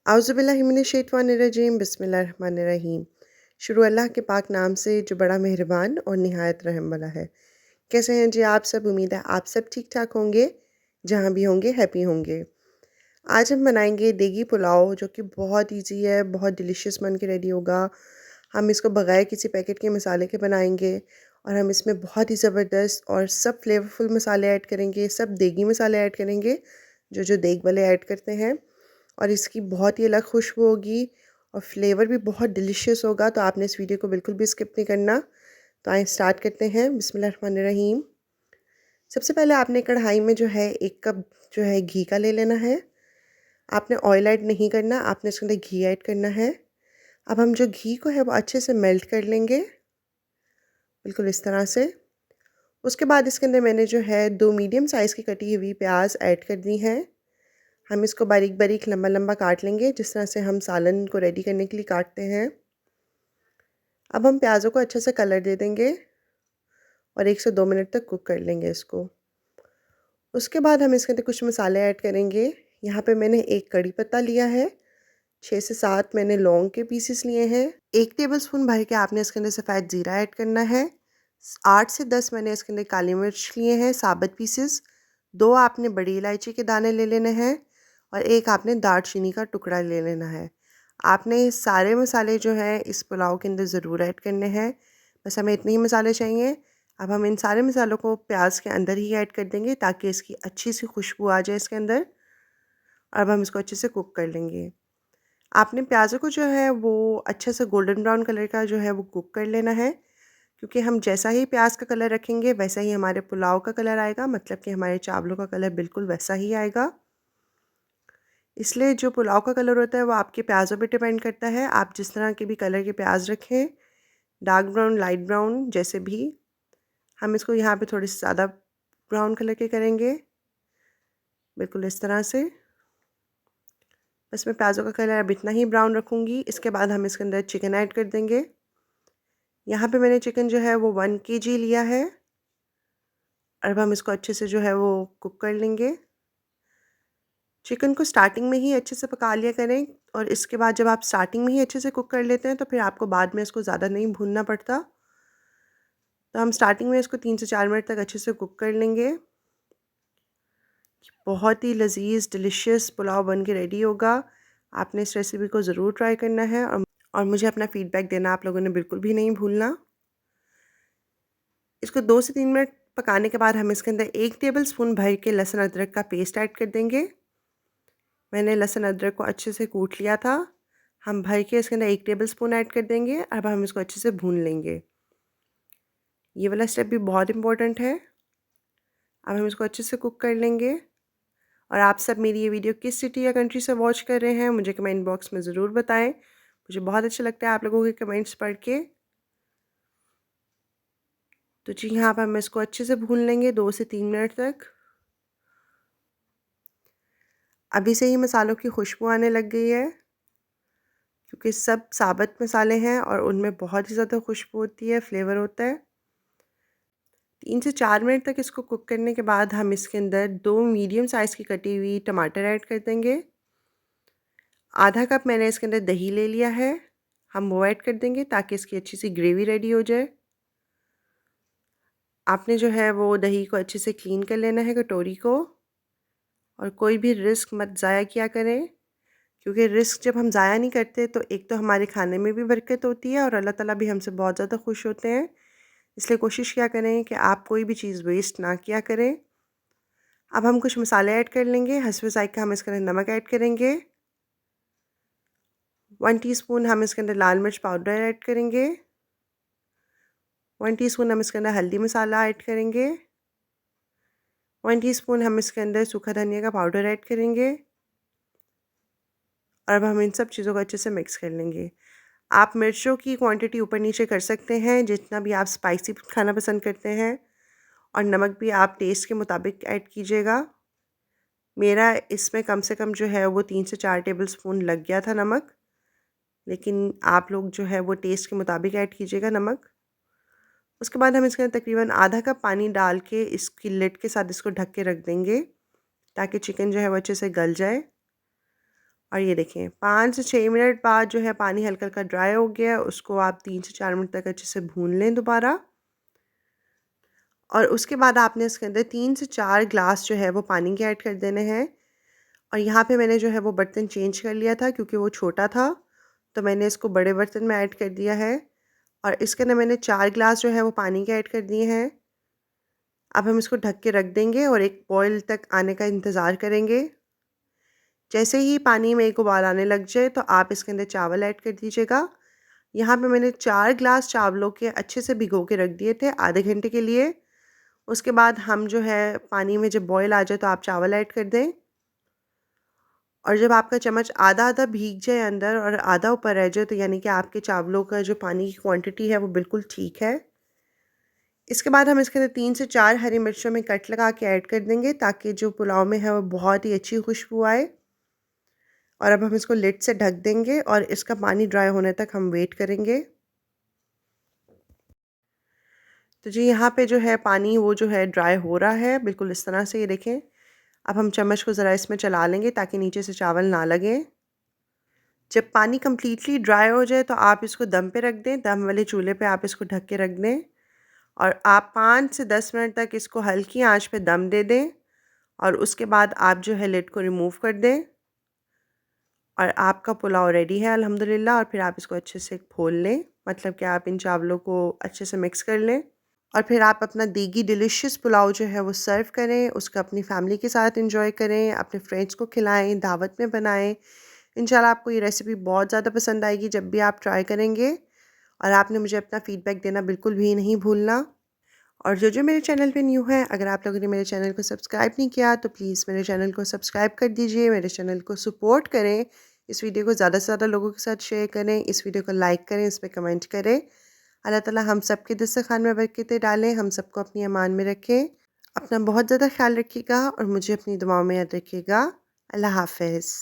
आउज़ुबिल्लाहिमिनश्शैतानिर्रजीम बिस्मिल्लाहिर्रहमानिर्रहीम। शुरू अल्लाह के पाक नाम से जो बड़ा मेहरबान और निहायत रहम वाला है। कैसे हैं जी आप सब? उम्मीद है आप सब ठीक-ठाक होंगे, जहाँ भी होंगे हैप्पी होंगे। आज हम बनाएँगे देगी पुलाव जो कि बहुत ईज़ी है, बहुत डिलीशियस बन के रेडी होगा। हम इसको बगैर किसी पैकेट के मसाले के बनाएँगे और हम इसमें बहुत ही ज़बरदस्त और सब फ्लेवरफुल मसाले ऐड करेंगे, सब देगी मसाले ऐड करेंगे, जो देग वाले ऐड करते हैं। और इसकी बहुत ही अलग खुशबू होगी और फ्लेवर भी बहुत डिलीशियस होगा। तो आपने इस वीडियो को बिल्कुल भी स्किप नहीं करना। तो आइए स्टार्ट करते हैं। बिस्मिल्लाहिर्रहमानिर्रहीम। सबसे पहले आपने कढ़ाई में जो है 1 कप जो है घी का ले लेना है। आपने ऑयल ऐड नहीं करना, आपने इसके अंदर घी ऐड करना है। अब हम जो घी को है वो अच्छे से मेल्ट कर लेंगे, बिल्कुल इस तरह से। उसके बाद इसके अंदर मैंने जो है 2 मीडियम साइज़ की कटी हुई प्याज ऐड कर दी हैं। हम इसको बारीक-बारीक, लंबा-लंबा काट लेंगे, जिस तरह से हम सालन को रेडी करने के लिए काटते हैं। अब हम प्याज़ों को अच्छे से कलर दे देंगे और 1 से 2 मिनट तक कुक कर लेंगे इसको। उसके बाद हम इसके अंदर कुछ मसाले ऐड करेंगे। यहाँ पे मैंने 1 कड़ी पत्ता लिया है, 6 से 7 मैंने लौंग के पीसेस लिए हैं। 1 टेबलस्पून भर के आपने इसके अंदर सफ़ेद ज़ीरा ऐड करना है। 8 से 10 मैंने इसके अंदर काली मिर्च लिए हैं, साबुत पीसेस। 2 आपने बड़ी इलायची के दाने ले लेने हैं और 1 आपने दालचीनी का टुकड़ा ले लेना है। आपने ये सारे मसाले जो हैं इस पुलाव के अंदर ज़रूर ऐड करने हैं। बस हमें इतने ही मसाले चाहिए। अब हम इन सारे मसालों को प्याज के अंदर ही ऐड कर देंगे ताकि इसकी अच्छी सी खुशबू आ जाए इसके अंदर। अब हम इसको अच्छे से कुक कर लेंगे। आपने प्याज़ों को जो है वो अच्छे से गोल्डन ब्राउन कलर का जो है वो कुक कर लेना है, क्योंकि हम जैसा ही प्याज का कलर रखेंगे वैसा ही हमारे पुलाव का कलर आएगा, मतलब कि हमारे चावलों का कलर बिल्कुल वैसा ही आएगा। इसलिए जो पुलाव का कलर होता है वो आपके प्याज़ों पे डिपेंड करता है। आप जिस तरह के भी कलर के प्याज रखें, डार्क ब्राउन, लाइट ब्राउन जैसे भी। हम इसको यहाँ पे थोड़े से ज़्यादा ब्राउन कलर के करेंगे, बिल्कुल इस तरह से। बस मैं प्याज़ों का कलर अब इतना ही ब्राउन रखूँगी। इसके बाद हम इसके अंदर चिकन ऐड कर देंगे। यहाँ पे मैंने चिकन जो है वो 1 केजी लिया है। अब हम इसको अच्छे से जो है वो कुक कर लेंगे। चिकन को स्टार्टिंग में ही अच्छे से पका लिया करें और इसके बाद जब आप स्टार्टिंग में ही अच्छे से कुक कर लेते हैं तो फिर आपको बाद में इसको ज़्यादा नहीं भूनना पड़ता। तो हम स्टार्टिंग में इसको 3 से 4 मिनट तक अच्छे से कुक कर लेंगे। बहुत ही लज़ीज़ डिलीशियस पुलाव बन के रेडी होगा। आपने इस रेसिपी को ज़रूर ट्राई करना है और मुझे अपना फ़ीडबैक देना आप लोगों ने बिल्कुल भी नहीं भूलना। इसको 2 से 3 मिनट पकाने के बाद हम इसके अंदर 1 टेबलस्पून भर के लहसुन अदरक का पेस्ट ऐड कर देंगे। मैंने लहसुन अदरक को अच्छे से कूट लिया था। हम भर के इसके अंदर 1 टेबलस्पून ऐड कर देंगे। अब हम इसको अच्छे से भून लेंगे। ये वाला स्टेप भी बहुत इम्पोर्टेंट है। अब हम इसको अच्छे से कुक कर लेंगे। और आप सब मेरी ये वीडियो किस सिटी या कंट्री से वॉच कर रहे हैं मुझे कमेंट बॉक्स में ज़रूर बताएं। मुझे बहुत अच्छा लगता है आप लोगों के कमेंट्स पढ़ के। तो जी यहाँ पर हम इसको अच्छे से भून लेंगे 2 से 3 मिनट तक। अभी से ही मसालों की खुशबू आने लग गई है, क्योंकि सब साबुत मसाले हैं और उनमें बहुत ही ज़्यादा खुशबू होती है, फ्लेवर होता है। 3 से 4 मिनट तक इसको कुक करने के बाद हम इसके अंदर 2 मीडियम साइज़ की कटी हुई टमाटर ऐड कर देंगे। आधा कप मैंने इसके अंदर दही ले लिया है, हम वो ऐड कर देंगे ताकि इसकी अच्छी सी ग्रेवी रेडी हो जाए। आपने जो है वो दही को अच्छे से क्लीन कर लेना है कटोरी को, और कोई भी रिस्क मत ज़ाया किया करें, क्योंकि रिस्क जब हम ज़ाया नहीं करते तो एक तो हमारे खाने में भी बरकत होती है और अल्लाह ताला भी हमसे बहुत ज़्यादा खुश होते हैं। इसलिए कोशिश किया करें कि आप कोई भी चीज़ वेस्ट ना किया करें। अब हम कुछ मसाले ऐड कर लेंगे। हस्बे ज़ायक़ा हम इसके अंदर नमक ऐड करेंगे। 1 टीस्पून हम इसके अंदर लाल मिर्च पाउडर ऐड करेंगे। 1 टीस्पून हम इसके अंदर हल्दी मसाला ऐड करेंगे। 1 टीस्पून हम इसके अंदर सूखा धनिया का पाउडर ऐड करेंगे। और अब हम इन सब चीज़ों को अच्छे से मिक्स कर लेंगे। आप मिर्चों की क्वांटिटी ऊपर नीचे कर सकते हैं, जितना भी आप स्पाइसी खाना पसंद करते हैं, और नमक भी आप टेस्ट के मुताबिक ऐड कीजिएगा। मेरा इसमें कम से कम जो है वो 3 से 4 टेबलस्पून लग गया था नमक, लेकिन आप लोग जो है वो टेस्ट के मुताबिक ऐड कीजिएगा नमक। उसके बाद हम इसके अंदर तकरीबन आधा कप पानी डाल के इसकी लिड के साथ इसको ढक के रख देंगे ताकि चिकन जो है वो अच्छे से गल जाए। और ये देखें 5 से 6 मिनट बाद जो है पानी हल्का-हल्का ड्राई हो गया है, उसको आप 3 से 4 मिनट तक अच्छे से भून लें दोबारा। और उसके बाद आपने इसके अंदर 3 से 4 ग्लास जो है वो पानी के ऐड कर देने हैं। और यहाँ पे मैंने जो है वो बर्तन चेंज कर लिया था क्योंकि वो छोटा था, तो मैंने इसको बड़े बर्तन में ऐड कर दिया है। और इसके अंदर मैंने 4 ग्लास जो है वो पानी के ऐड कर दिए हैं। अब हम इसको ढक के रख देंगे और एक बॉयल तक आने का इंतज़ार करेंगे। जैसे ही पानी में एक उबाल आने लग जाए तो आप इसके अंदर चावल ऐड कर दीजिएगा। यहाँ पे मैंने 4 ग्लास चावलों के अच्छे से भिगो के रख दिए थे आधे घंटे के लिए। उसके बाद हम जो है पानी में जब बॉयल आ जाए तो आप चावल ऐड कर दें। और जब आपका चम्मच आधा-आधा भीग जाए अंदर और आधा ऊपर रह जाए तो यानी कि आपके चावलों का जो पानी की क्वांटिटी है वो बिल्कुल ठीक है। इसके बाद हम इसके अंदर 3 से 4 हरी मिर्चों में कट लगा के ऐड कर देंगे ताकि जो पुलाव में है वो बहुत ही अच्छी खुशबू आए। और अब हम इसको लिड से ढक देंगे और इसका पानी ड्राई होने तक हम वेट करेंगे। तो जी यहाँ पे जो है पानी वो जो है ड्राई हो रहा है, बिल्कुल इस तरह से ये देखें। अब हम चम्मच को ज़रा इसमें चला लेंगे ताकि नीचे से चावल ना लगें। जब पानी कम्प्लीटली ड्राई हो जाए तो आप इसको दम पे रख दें, दम वाले चूल्हे पे आप इसको ढक के रख दें। और आप 5 से 10 मिनट तक इसको हल्की आंच पे दम दे दें। और उसके बाद आप जो है लिड को रिमूव कर दें। और आपका पुलाव रेडी है अल्हम्दुलिल्लाह। और फिर आप इसको अच्छे से खोल लें, मतलब कि आप इन चावलों को अच्छे से मिक्स कर लें। और फिर आप अपना देगी डिलीशियस पुलाव जो है वो सर्व करें, उसका अपनी फैमिली के साथ एंजॉय करें, अपने फ्रेंड्स को खिलाएं, दावत में बनाएं। इंशाल्लाह आपको ये रेसिपी बहुत ज़्यादा पसंद आएगी जब भी आप ट्राई करेंगे। और आपने मुझे अपना फ़ीडबैक देना बिल्कुल भी नहीं भूलना। और जो मेरे चैनल पे न्यू है, अगर आप लोगों ने मेरे चैनल को सब्सक्राइब नहीं किया तो प्लीज़ मेरे चैनल को सब्सक्राइब कर दीजिए, मेरे चैनल को सपोर्ट करें। इस वीडियो को ज़्यादा से ज़्यादा लोगों के साथ शेयर करें, इस वीडियो को लाइक करें, इस पे कमेंट करें। अल्लाह ताला हम सब के दस्तरख़्वान में बरकतें डालें, हम सबको अपनी अमान में रखें। अपना बहुत ज़्यादा ख़्याल रखिएगा और मुझे अपनी दुआओं में याद रखिएगा। अल्लाह हाफ़िज़।